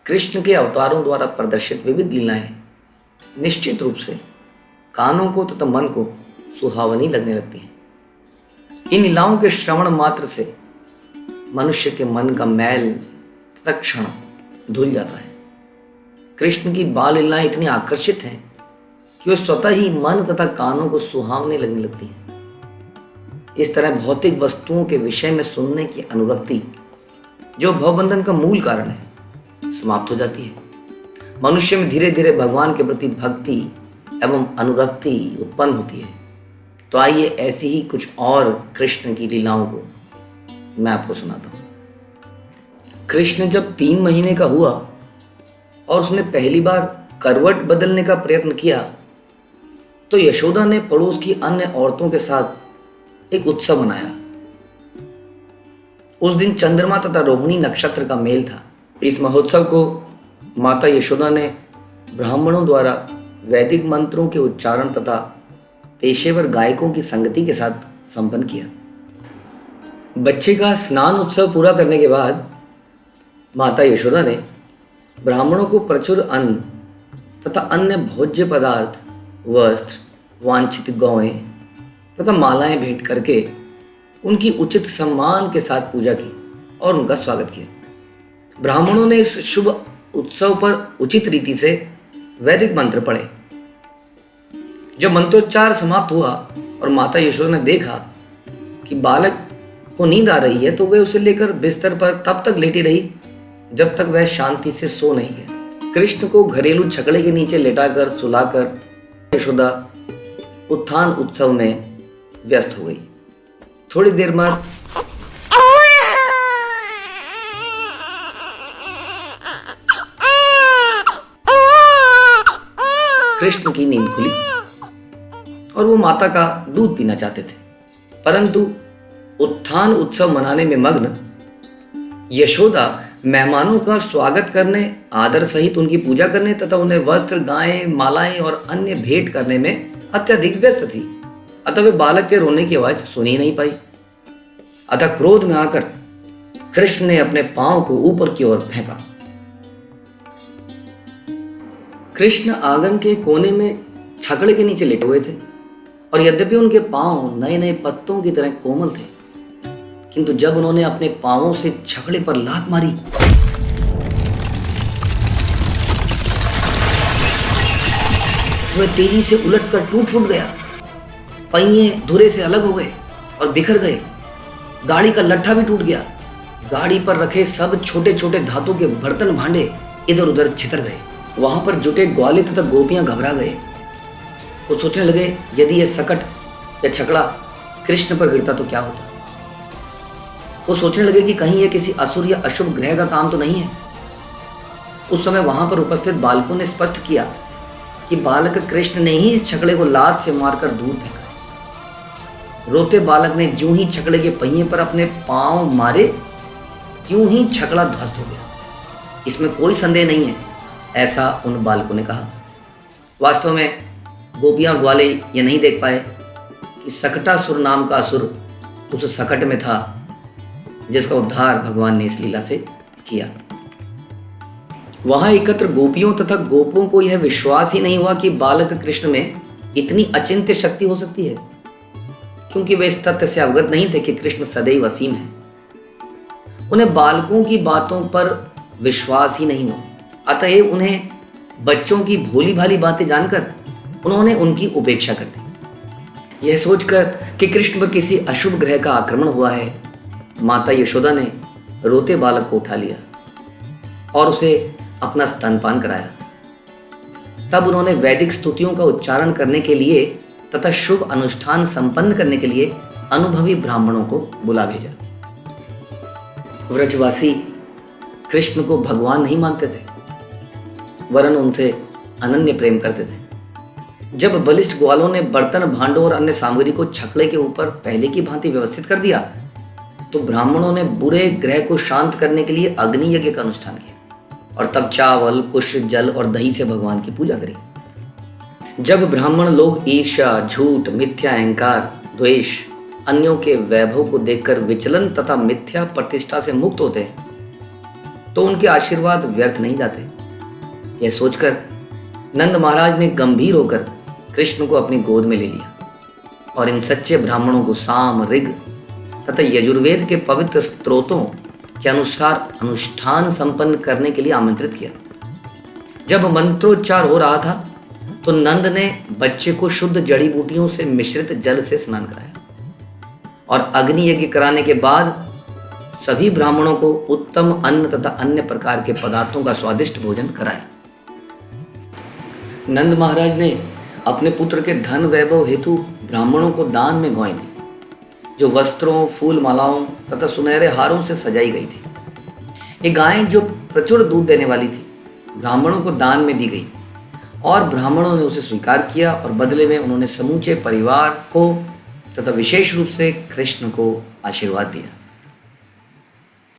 कृष्ण के अवतारों द्वारा प्रदर्शित विविध लीलाएं निश्चित रूप से कानों को तथा मन को सुहावनी लगने लगती हैं। इन लीलाओं के श्रवण मात्र से मनुष्य के मन का मैल तथा क्षण धुल जाता है। कृष्ण की बाल लीलाएं इतनी आकर्षित हैं कि वे स्वतः ही मन तथा कानों को सुहावने लगने लगती हैं। इस तरह भौतिक वस्तुओं के विषय में सुनने की अनुरक्ति, जो भवबंधन का मूल कारण है, समाप्त हो जाती है। मनुष्य में धीरे धीरे भगवान के प्रति भक्ति एवं अनुरक्ति उत्पन्न होती है। तो आइए ऐसी ही कुछ और कृष्ण की लीलाओं को मैं आपको सुनाता हूं। कृष्ण जब 3 महीने का हुआ और उसने पहली बार करवट बदलने का प्रयत्न किया, तो यशोदा ने पड़ोस की अन्य औरतों के साथ एक उत्सव मनाया। उस दिन चंद्रमा तथा रोहिणी नक्षत्र का मेल था। इस महोत्सव को माता यशोदा ने ब्राह्मणों द्वारा वैदिक मंत्रों के उच्चारण तथा पेशेवर गायकों की संगति के साथ संपन्न किया। बच्चे का स्नान उत्सव पूरा करने के बाद माता यशोदा ने ब्राह्मणों को प्रचुर अन्न तथा अन्य भोज्य पदार्थ, वस्त्र, वांछित गौएं तथा मालाएं भेंट करके उनकी उचित सम्मान के साथ पूजा की और उनका स्वागत किया। ब्राह्मणों ने इस शुभ उत्सव पर उचित रीति से वैदिक मंत्र पढ़े। जब मंत्रोच्चार समाप्त हुआ और माता यशोदा ने देखा कि बालक को नींद आ रही है, तो वे उसे लेकर बिस्तर पर तब तक लेटी रही जब तक वह शांति से सो नहीं है। कृष्ण को घरेलू छकड़े के नीचे लेटाकर सुलाकर यशोदा उत्थान उत्सव में व्यस्त हो गई। थोड़ी देर बाद कृष्ण की नींद खुली और वो माता का दूध पीना चाहते थे, परंतु उत्थान उत्सव मनाने में मग्न यशोदा मेहमानों का स्वागत करने, आदर सहित उनकी पूजा करने तथा उन्हें वस्त्र, गायें, मालाएं और अन्य भेंट करने में अत्यधिक व्यस्त थी। अतः वे बालक के रोने की आवाज सुन ही नहीं पाई। अतः क्रोध में आकर कृष्ण ने अपने पांव को ऊपर की ओर फेंका। कृष्ण आंगन के कोने में छकड़े के नीचे लेटे हुए थे और यद्यपि उनके पांव नए नए पत्तों की तरह कोमल थे, किंतु जब उन्होंने अपने पांवों से छकड़े पर लात मारी, वह तेजी से उलटकर टूट फूट गया। पहिए धुरे से अलग हो गए और बिखर गए। गाड़ी का लट्ठा भी टूट गया। गाड़ी पर रखे सब छोटे छोटे धातु के बर्तन भांडे इधर उधर छितर गए। वहां पर जुटे ग्वाले तथा गोपियां घबरा गए। वो सोचने लगे, यदि यह सकट या छकड़ा कृष्ण पर गिरता तो क्या होता। वो सोचने लगे कि कहीं यह किसी असुर या अशुभ ग्रह का काम तो नहीं है। उस समय वहां पर उपस्थित बालकों ने स्पष्ट किया कि बालक कृष्ण ने ही इस छकड़े को लात से मारकर दूर फेंका। रोते बालक ने ज्यों ही छकड़े के पहिए पर अपने पांव मारे, त्यों ही छकड़ा ध्वस्त हो गया। इसमें कोई संदेह नहीं है, ऐसा उन बालकों ने कहा। वास्तव में गोपियां और ग्वाले ये नहीं देख पाए कि सकटासुर नाम का असुर उस सकट में था जिसका उद्धार भगवान ने इस लीला से किया। वहां एकत्र गोपियों तथा गोपों को यह विश्वास ही नहीं हुआ कि बालक कृष्ण में इतनी अचिंत्य शक्ति हो सकती है, क्योंकि वे इस तथ्य से अवगत नहीं थे कि कृष्ण सदैव असीम है। उन्हें बालकों की बातों पर विश्वास ही नहीं हुआ। अतएव उन्हें बच्चों की भोली भाली बातें जानकर उन्होंने उनकी उपेक्षा कर दी। यह सोचकर कि कृष्ण पर किसी अशुभ ग्रह का आक्रमण हुआ है, माता यशोदा ने रोते बालक को उठा लिया और उसे अपना स्तनपान कराया। तब उन्होंने वैदिक स्तुतियों का उच्चारण करने के लिए तथा शुभ अनुष्ठान संपन्न करने के लिए अनुभवी ब्राह्मणों को बुला भेजा। व्रजवासी कृष्ण को भगवान नहीं मानते थे, वरन उनसे अनन्य प्रेम करते थे। जब बलिष्ठ ग्वालों ने बर्तन, भांडों और अन्य सामग्री को छकड़े के ऊपर पहले की भांति व्यवस्थित कर दिया, तो ब्राह्मणों ने बुरे ग्रह को शांत करने के लिए अग्नि यज्ञ का अनुष्ठान किया और तब चावल, कुश, जल और दही से भगवान की पूजा करी। जब ब्राह्मण लोग ईर्ष्या, झूठ, मिथ्या अहंकार, द्वेष, अन्यों के वैभव को देखकर विचलन तथा मिथ्या प्रतिष्ठा से मुक्त होते हैं, तो उनके आशीर्वाद व्यर्थ नहीं जाते। यह सोचकर नंद महाराज ने गंभीर होकर कृष्ण को अपनी गोद में ले लिया और इन सच्चे ब्राह्मणों को साम, ऋग तथा यजुर्वेद के पवित्र स्त्रोतों के अनुसार अनुष्ठान संपन्न करने के लिए आमंत्रित किया। जब मंत्रोच्चार हो रहा था तो नंद ने बच्चे को शुद्ध जड़ी बूटियों से मिश्रित जल से स्नान कराया और अग्नि यज्ञ कराने के बाद सभी ब्राह्मणों को उत्तम अन्न तथा अन्य प्रकार के पदार्थों का स्वादिष्ट भोजन कराया। नंद महाराज ने अपने पुत्र के धन वैभव हेतु ब्राह्मणों को दान में गौएं दी, जो वस्त्रों, फूल मालाओं तथा सुनहरे हारों से सजाई गई थी। ये गायें जो प्रचुर दूध देने वाली थी, ब्राह्मणों को दान में दी गई और ब्राह्मणों ने उसे स्वीकार किया और बदले में उन्होंने समूचे परिवार को तथा विशेष रूप से कृष्ण को आशीर्वाद दिया।